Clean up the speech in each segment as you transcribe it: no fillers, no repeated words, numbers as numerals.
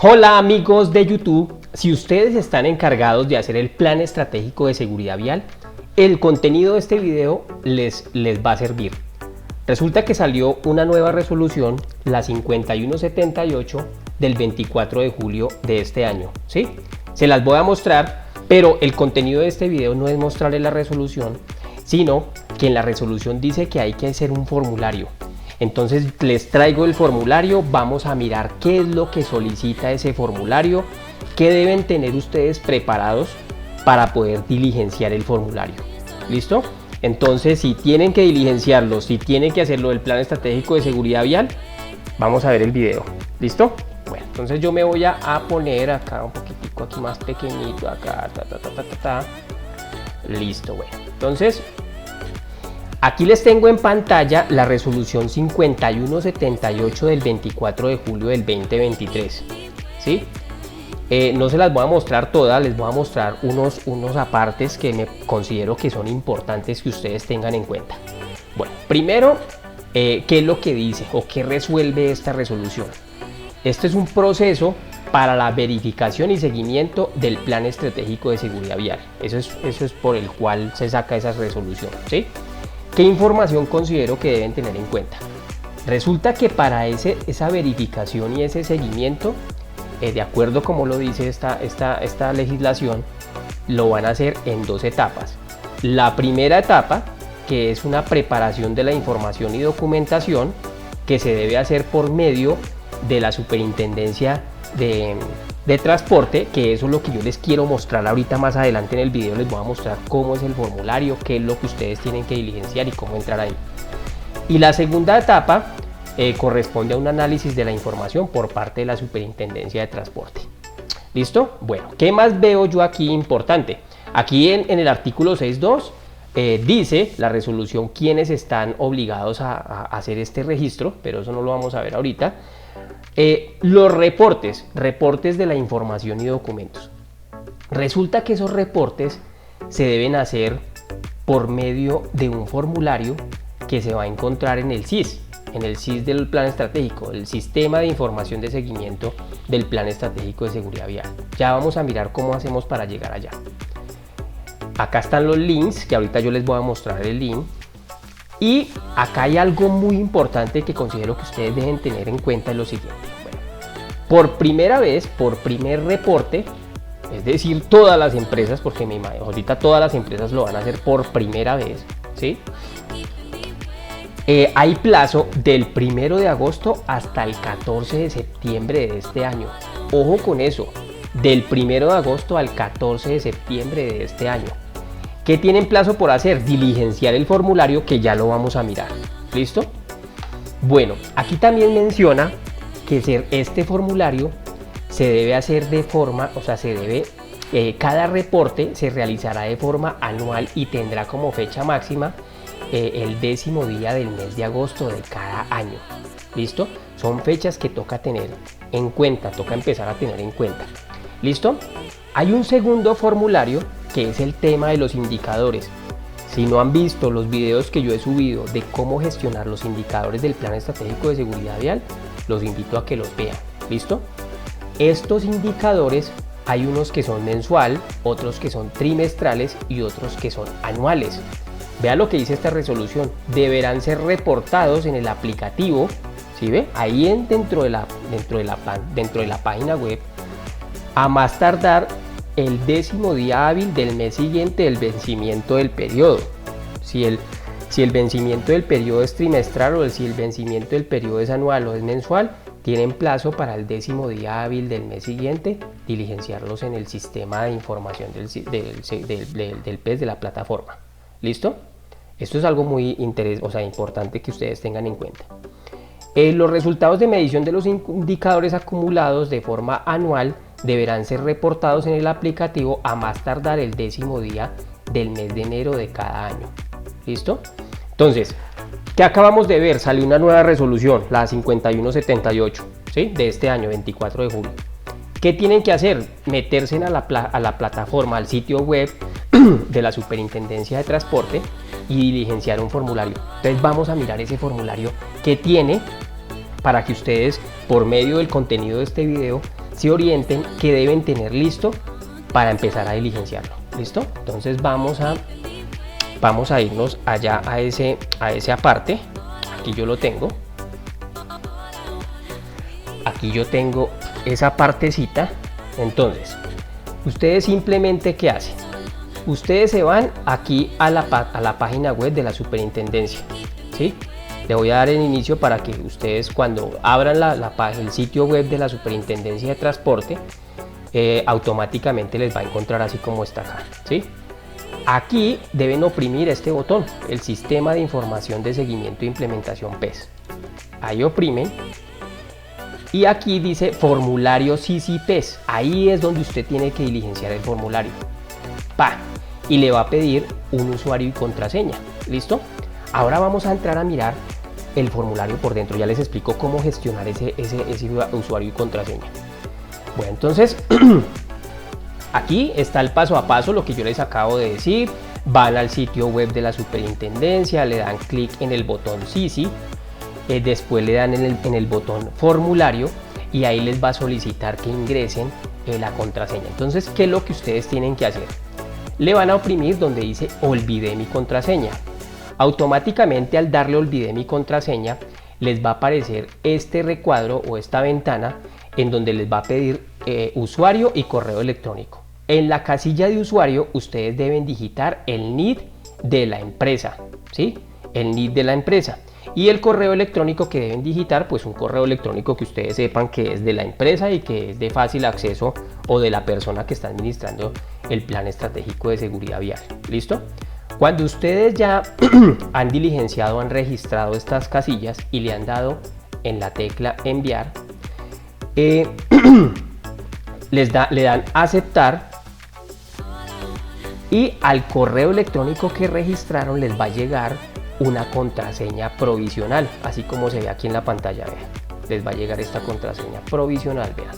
Hola amigos de YouTube, si ustedes están encargados de hacer el plan estratégico de seguridad vial, el contenido de este video les va a servir. Resulta que salió una nueva resolución, la 5178 del 24 de julio de este año, ¿sí? Se las voy a mostrar, pero el contenido de este video no es mostrarles la resolución, sino que en la resolución dice que hay que hacer un formulario. Entonces les traigo el formulario, vamos a mirar qué es lo que solicita ese formulario, qué deben tener ustedes preparados para poder diligenciar el formulario. ¿Listo? Entonces, si tienen que diligenciarlo, si tienen que hacerlo del plan estratégico de seguridad vial, vamos a ver el video. ¿Listo? Bueno, entonces yo me voy a poner acá un poquitico aquí más pequeñito, acá, Listo, bueno. Entonces, aquí les tengo en pantalla la resolución 5178 del 24 de julio del 2023, ¿sí? No se las voy a mostrar todas, les voy a mostrar unos apartes que me considero que son importantes que ustedes tengan en cuenta. Bueno, primero, ¿qué es lo que dice o qué resuelve esta resolución? Este es un proceso para la verificación y seguimiento del plan estratégico de seguridad vial. Eso es por el cual se saca esa resolución, ¿sí? ¿Qué información considero que deben tener en cuenta? Resulta que para esa verificación y ese seguimiento, de acuerdo como lo dice esta legislación, lo van a hacer en dos etapas. La primera etapa, que es una preparación de la información y documentación, que se debe hacer por medio de la Superintendencia de Transporte, que eso es lo que yo les quiero mostrar ahorita más adelante en el video. Les voy a mostrar cómo es el formulario, qué es lo que ustedes tienen que diligenciar y cómo entrar ahí. Y la segunda etapa corresponde a un análisis de la información por parte de la Superintendencia de Transporte. ¿Listo? Bueno, ¿qué más veo yo aquí importante? Aquí en el artículo 6.2 dice la resolución quiénes están obligados a hacer este registro, pero eso no lo vamos a ver ahorita. Los reportes de la información y documentos. Resulta que esos reportes se deben hacer por medio de un formulario que se va a encontrar en el SIS del plan estratégico, el Sistema de Información de Seguimiento del Plan Estratégico de Seguridad Vial. Ya vamos a mirar cómo hacemos para llegar allá. Acá están los links, que ahorita yo les voy a mostrar el link. Y acá hay algo muy importante que considero que ustedes deben tener en cuenta, es lo siguiente. Bueno, por primera vez, por primer reporte, es decir, todas las empresas, porque ahorita todas las empresas lo van a hacer por primera vez, ¿sí? Hay plazo del 1 de agosto hasta el 14 de septiembre de este año. Ojo con eso, del 1 de agosto al 14 de septiembre de este año. ¿Qué tienen plazo por hacer? Diligenciar el formulario, que ya lo vamos a mirar. ¿Listo? Bueno, aquí también menciona que este formulario se debe hacer de forma, o sea, cada reporte se realizará de forma anual y tendrá como fecha máxima el 10º día del mes de agosto de cada año. ¿Listo? Son fechas que toca tener en cuenta, toca empezar a tener en cuenta. ¿Listo? Hay un segundo formulario que es el tema de los indicadores. Si no han visto los videos que yo he subido de cómo gestionar los indicadores del Plan Estratégico de Seguridad Vial, los invito a que los vean. ¿Listo? Estos indicadores hay unos que son mensual, otros que son trimestrales y otros que son anuales. Vean lo que dice esta resolución. Deberán ser reportados en el aplicativo, ¿sí ve? Ahí dentro de la página web, a más tardar el 10º día hábil del mes siguiente del vencimiento del periodo. Si el vencimiento del periodo es trimestral o si el vencimiento del periodo es anual o es mensual, tienen plazo para el 10º día hábil del mes siguiente diligenciarlos en el sistema de información del PES de la plataforma. ¿Listo? Esto es algo muy importante que ustedes tengan en cuenta. Los resultados de medición de los indicadores acumulados de forma anual deberán ser reportados en el aplicativo a más tardar el 10º día del mes de enero de cada año. ¿Listo? Entonces, ¿qué acabamos de ver? Salió una nueva resolución, la 5178, ¿sí? De este año, 24 de julio. ¿Qué tienen que hacer? Meterse a la plataforma, al sitio web de la Superintendencia de Transporte y diligenciar un formulario. Entonces vamos a mirar ese formulario que tiene para que ustedes, por medio del contenido de este video, se orienten qué deben tener listo para empezar a diligenciarlo. ¿Listo? Entonces vamos a irnos allá a ese aparte. Aquí yo lo tengo. Aquí yo tengo esa partecita. Entonces, ustedes simplemente ¿qué hacen? Ustedes se van aquí a la página web de la superintendencia, ¿sí? Le voy a dar el inicio para que ustedes cuando abran el sitio web de la Superintendencia de Transporte, automáticamente les va a encontrar así como está acá, ¿sí? Aquí deben oprimir este botón, el Sistema de Información de Seguimiento e Implementación PES. Ahí oprimen y aquí dice Formulario SISI-PES. Ahí es donde usted tiene que diligenciar el formulario. Y le va a pedir un usuario y contraseña. ¿Listo? Ahora vamos a entrar a mirar el formulario por dentro. Ya les explico cómo gestionar ese usuario y contraseña. Bueno, entonces aquí está el paso a paso, lo que yo les acabo de decir. Van al sitio web de la superintendencia, le dan clic en el botón SISI, después le dan en el botón formulario y ahí les va a solicitar que ingresen la contraseña. Entonces, ¿qué es lo que ustedes tienen que hacer? Le van a oprimir donde dice olvidé mi contraseña. Automáticamente al darle olvidé mi contraseña les va a aparecer este recuadro o esta ventana en donde les va a pedir usuario y correo electrónico. En la casilla de usuario ustedes deben digitar el NID de la empresa, ¿sí? El NID de la empresa. Y el correo electrónico que deben digitar, pues un correo electrónico que ustedes sepan que es de la empresa y que es de fácil acceso o de la persona que está administrando el plan estratégico de seguridad vial. ¿Listo? Cuando ustedes ya han diligenciado, han registrado estas casillas y le han dado en la tecla enviar, le dan aceptar y al correo electrónico que registraron les va a llegar una contraseña provisional, así como se ve aquí en la pantalla, vean. Les va a llegar esta contraseña provisional, vean,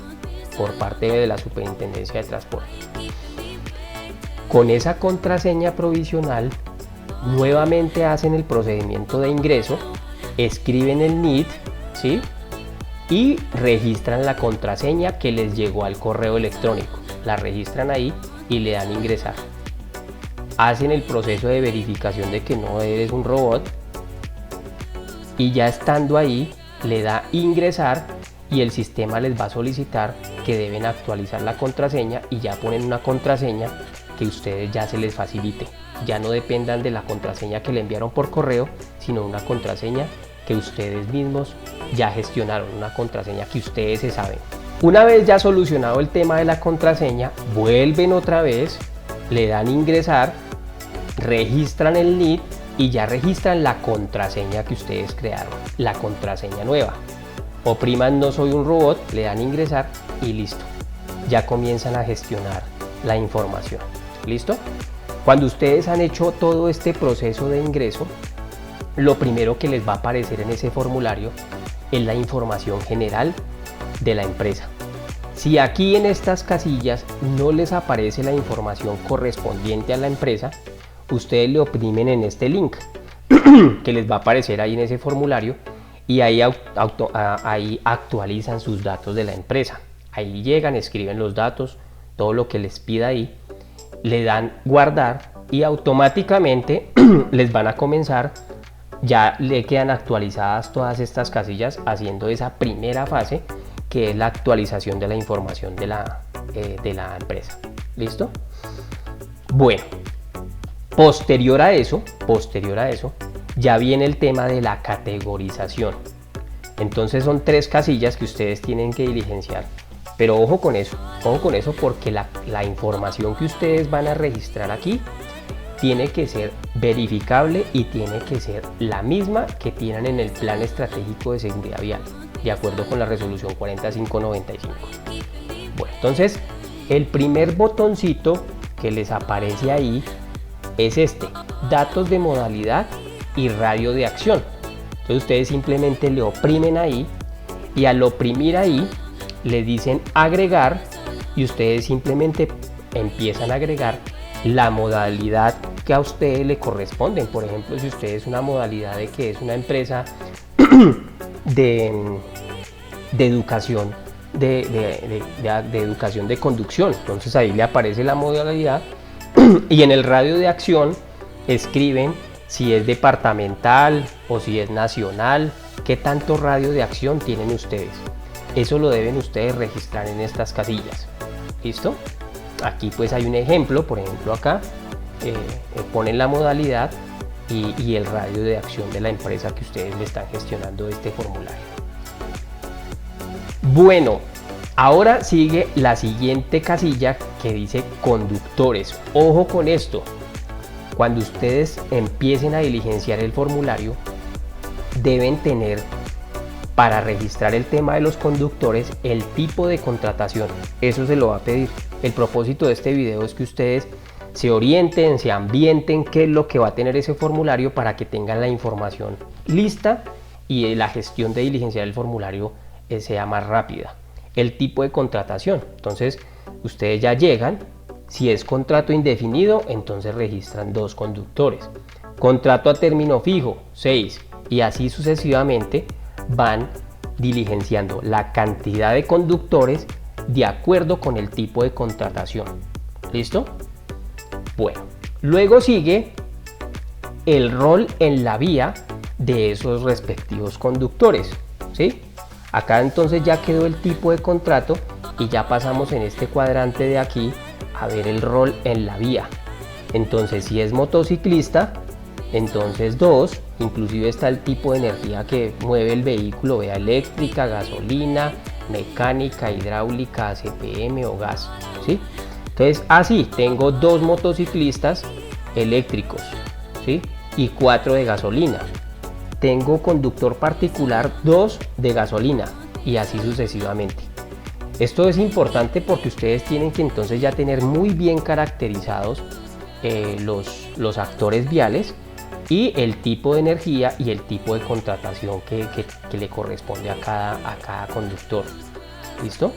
por parte de la Superintendencia de Transporte. Con esa contraseña provisional, nuevamente hacen el procedimiento de ingreso, escriben el NID, ¿sí? Y registran la contraseña que les llegó al correo electrónico. La registran ahí y le dan ingresar. Hacen el proceso de verificación de que no eres un robot y ya estando ahí le da ingresar y el sistema les va a solicitar que deben actualizar la contraseña y ya ponen una contraseña que ustedes ya se les facilite. Ya no dependan de la contraseña que le enviaron por correo, sino una contraseña que ustedes mismos ya gestionaron, una contraseña que ustedes se saben. Una vez ya solucionado el tema de la contraseña, vuelven otra vez, le dan ingresar, registran el NID y ya registran la contraseña que ustedes crearon, la contraseña nueva. Opriman no soy un robot, le dan ingresar y listo. Ya comienzan a gestionar la información. ¿Listo? Cuando ustedes han hecho todo este proceso de ingreso, lo primero que les va a aparecer en ese formulario es la información general de la empresa. Si aquí en estas casillas no les aparece la información correspondiente a la empresa, ustedes le oprimen en este link que les va a aparecer ahí en ese formulario y ahí actualizan sus datos de la empresa. Ahí llegan, escriben los datos, todo lo que les pida ahí, le dan guardar y automáticamente les van a comenzar, ya le quedan actualizadas todas estas casillas haciendo esa primera fase que es la actualización de la información de la empresa. ¿Listo? Bueno, posterior a eso, ya viene el tema de la categorización. Entonces son 3 casillas que ustedes tienen que diligenciar. Pero ojo con eso porque la información que ustedes van a registrar aquí tiene que ser verificable y tiene que ser la misma que tienen en el Plan Estratégico de Seguridad Vial, de acuerdo con la resolución 40595. Bueno, entonces el primer botoncito que les aparece ahí es este, datos de modalidad y radio de acción. Entonces ustedes simplemente le oprimen ahí y al oprimir ahí le dicen agregar y ustedes simplemente empiezan a agregar la modalidad que a ustedes le corresponden. Por ejemplo, si usted es una modalidad de que es una empresa de educación, de educación de conducción. Entonces ahí le aparece la modalidad y en el radio de acción escriben si es departamental o si es nacional, qué tanto radio de acción tienen ustedes. Eso lo deben ustedes registrar en estas casillas. ¿Listo? Aquí pues hay un ejemplo, por ejemplo acá ponen la modalidad y el radio de acción de la empresa que ustedes le están gestionando este formulario. Bueno, ahora sigue la siguiente casilla que dice conductores. Ojo con esto, cuando ustedes empiecen a diligenciar el formulario, deben tener para registrar el tema de los conductores el tipo de contratación. Eso se lo va a pedir. El propósito de este video es que ustedes se orienten, se ambienten qué es lo que va a tener ese formulario para que tengan la información lista y la gestión de diligenciar el formulario sea más rápida. El tipo de contratación, entonces ustedes ya llegan, si es contrato indefinido, entonces registran 2 conductores. Contrato a término fijo, 6, y así sucesivamente van diligenciando la cantidad de conductores de acuerdo con el tipo de contratación. ¿Listo? Bueno, luego sigue el rol en la vía de esos respectivos conductores, ¿sí? Acá entonces ya quedó el tipo de contrato y ya pasamos en este cuadrante de aquí a ver el rol en la vía. Entonces si es motociclista, entonces 2, inclusive está el tipo de energía que mueve el vehículo, vea eléctrica, gasolina, mecánica, hidráulica, CPM o gas, ¿sí? Entonces así tengo 2 motociclistas eléctricos, ¿sí? Y 4 de gasolina. Tengo conductor particular 2 de gasolina y así sucesivamente. Esto es importante porque ustedes tienen que entonces ya tener muy bien caracterizados los actores viales y el tipo de energía y el tipo de contratación que le corresponde a cada conductor. ¿Listo?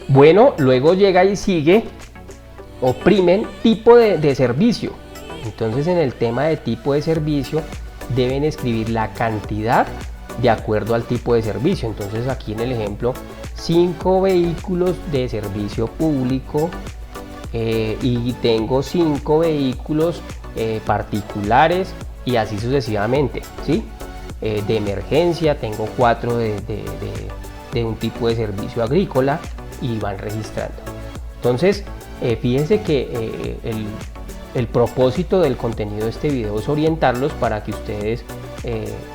Bueno, luego llega y sigue, oprimen tipo de servicio. Entonces en el tema de tipo de servicio deben escribir la cantidad de acuerdo al tipo de servicio. Entonces aquí en el ejemplo 5 vehículos de servicio público y tengo 5 vehículos particulares y así sucesivamente, ¿sí? De emergencia tengo 4 de un tipo de servicio agrícola y van registrando. Entonces fíjense que el propósito del contenido de este video es orientarlos para que ustedes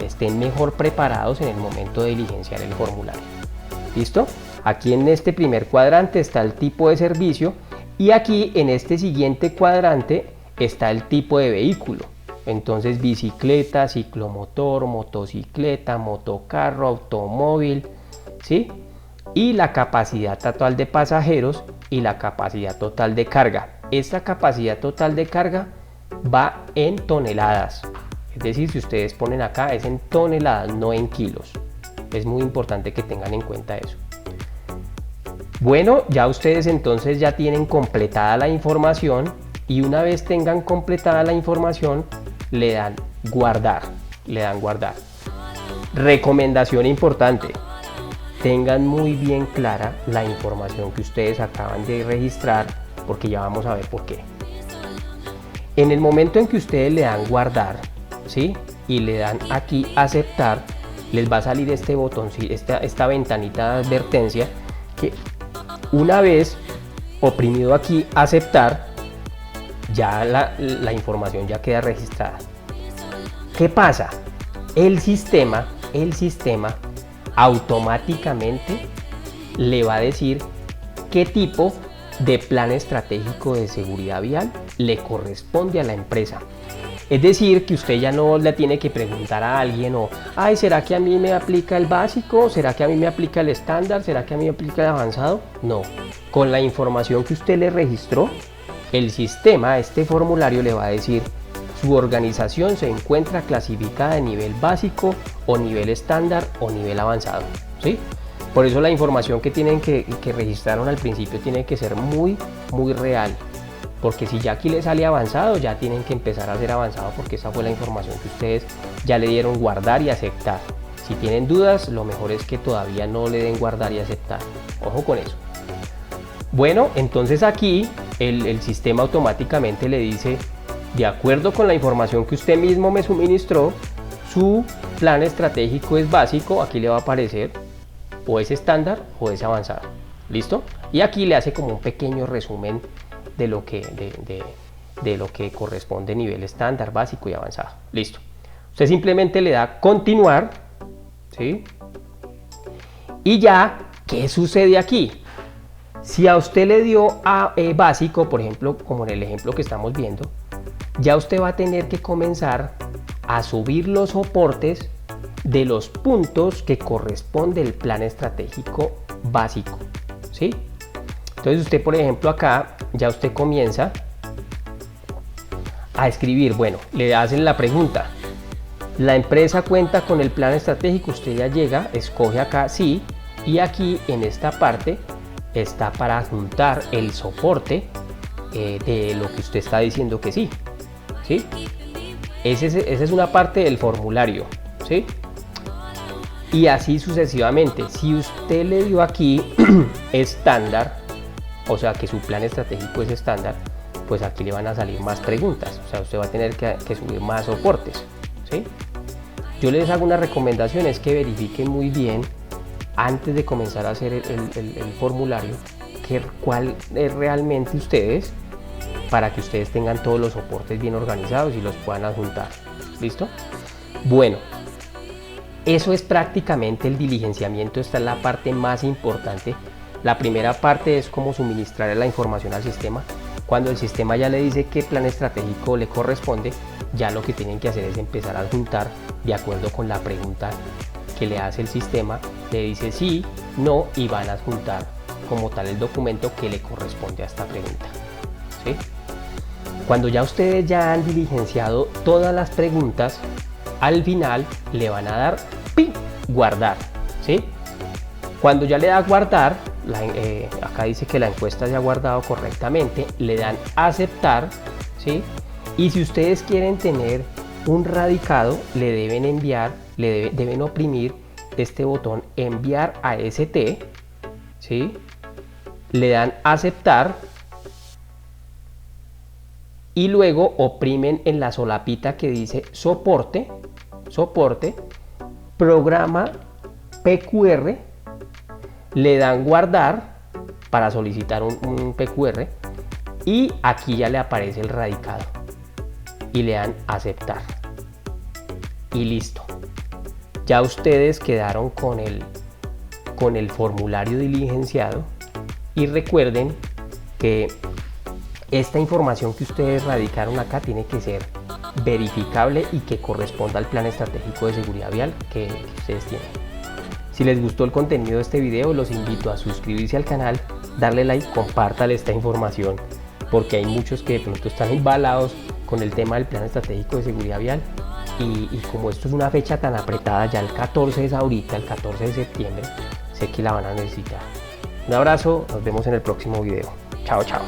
estén mejor preparados en el momento de diligenciar el formulario. ¿Listo? Aquí en este primer cuadrante está el tipo de servicio y aquí en este siguiente cuadrante está el tipo de vehículo. Entonces bicicleta, ciclomotor, motocicleta, motocarro, automóvil, ¿sí? Y la capacidad total de pasajeros y la capacidad total de carga. Esta capacidad total de carga va en toneladas. Es decir, si ustedes ponen acá es en toneladas, no en kilos. Es muy importante que tengan en cuenta eso. Bueno, ya ustedes entonces ya tienen completada la información y una vez tengan completada la información le dan guardar. Recomendación importante. Tengan muy bien clara la información que ustedes acaban de registrar porque ya vamos a ver por qué. En el momento en que ustedes le dan guardar, ¿sí? Y le dan aquí aceptar, les va a salir este botón, esta ventanita de advertencia que una vez oprimido aquí aceptar, ya la información ya queda registrada. ¿Qué pasa? El sistema automáticamente le va a decir qué tipo de plan estratégico de seguridad vial le corresponde a la empresa. Es decir, que usted ya no le tiene que preguntar a alguien ay, ¿será que a mí me aplica el básico? ¿Será que a mí me aplica el estándar? ¿Será que a mí me aplica el avanzado? No, con la información que usted le registró, el sistema, este formulario le va a decir su organización se encuentra clasificada de nivel básico o nivel estándar o nivel avanzado, ¿sí? Por eso la información que tienen que registraron al principio tiene que ser muy real, porque si ya aquí le sale avanzado, ya tienen que empezar a hacer avanzado porque esa fue la información que ustedes ya le dieron guardar y aceptar, Si tienen dudas, lo mejor es que todavía no le den guardar y aceptar. Ojo con eso. Bueno, entonces aquí el sistema automáticamente le dice, de acuerdo con la información que usted mismo me suministró, su plan estratégico es básico, aquí le va a aparecer, o es estándar o es avanzado. ¿Listo? Y aquí le hace como un pequeño resumen de lo que, de lo que corresponde nivel estándar, básico y avanzado. Listo. Usted simplemente le da continuar, ¿sí? Y ya, ¿qué sucede aquí? Si a usted le dio a básico, por ejemplo, como en el ejemplo que estamos viendo, ya usted va a tener que comenzar a subir los soportes de los puntos que corresponde el plan estratégico básico, ¿sí? Entonces usted, por ejemplo, acá ya usted comienza a escribir, bueno, le hacen la pregunta, la empresa cuenta con el plan estratégico, usted ya llega, escoge acá sí, y aquí en esta parte está para adjuntar el soporte de lo que usted está diciendo que sí, ¿sí? Esa es una parte del formulario, ¿sí? Y así sucesivamente. Si usted le dio aquí estándar, o sea que su plan estratégico es estándar, pues aquí le van a salir más preguntas, o sea usted va a tener que subir más soportes, ¿sí? Yo les hago una recomendación, es que verifiquen muy bien antes de comenzar a hacer el formulario cuál es realmente ustedes, para que ustedes tengan todos los soportes bien organizados y los puedan adjuntar. ¿Listo? Bueno, eso es prácticamente el diligenciamiento. Esta es la parte más importante. La primera parte es cómo suministrar la información al sistema. Cuando el sistema ya le dice qué plan estratégico le corresponde, ya lo que tienen que hacer es empezar a adjuntar de acuerdo con la pregunta que le hace el sistema. Le dice sí, no, y van a adjuntar como tal el documento que le corresponde a esta pregunta, ¿sí? Cuando ya ustedes ya han diligenciado todas las preguntas, al final le van a dar ¡pin! Guardar, ¿sí? Cuando ya le da guardar, acá dice que la encuesta se ha guardado correctamente, le dan aceptar, ¿sí? Y si ustedes quieren tener un radicado, le deben enviar, deben oprimir este botón enviar a ST, ¿sí? Le dan aceptar y luego oprimen en la solapita que dice soporte, programa PQR, le dan guardar para solicitar un PQR y aquí ya le aparece el radicado y le dan aceptar y listo. Ya ustedes quedaron con el formulario diligenciado. Y recuerden que esta información que ustedes radicaron acá tiene que ser verificable y que corresponda al plan estratégico de seguridad vial que ustedes tienen. Si les gustó el contenido de este video, los invito a suscribirse al canal, darle like, compártale esta información, porque hay muchos que de pronto están embalados con el tema del plan estratégico de seguridad vial. Y como esto es una fecha tan apretada, ya el 14 es ahorita, el 14 de septiembre, sé que la van a necesitar. Un abrazo, nos vemos en el próximo video. Chao, chao.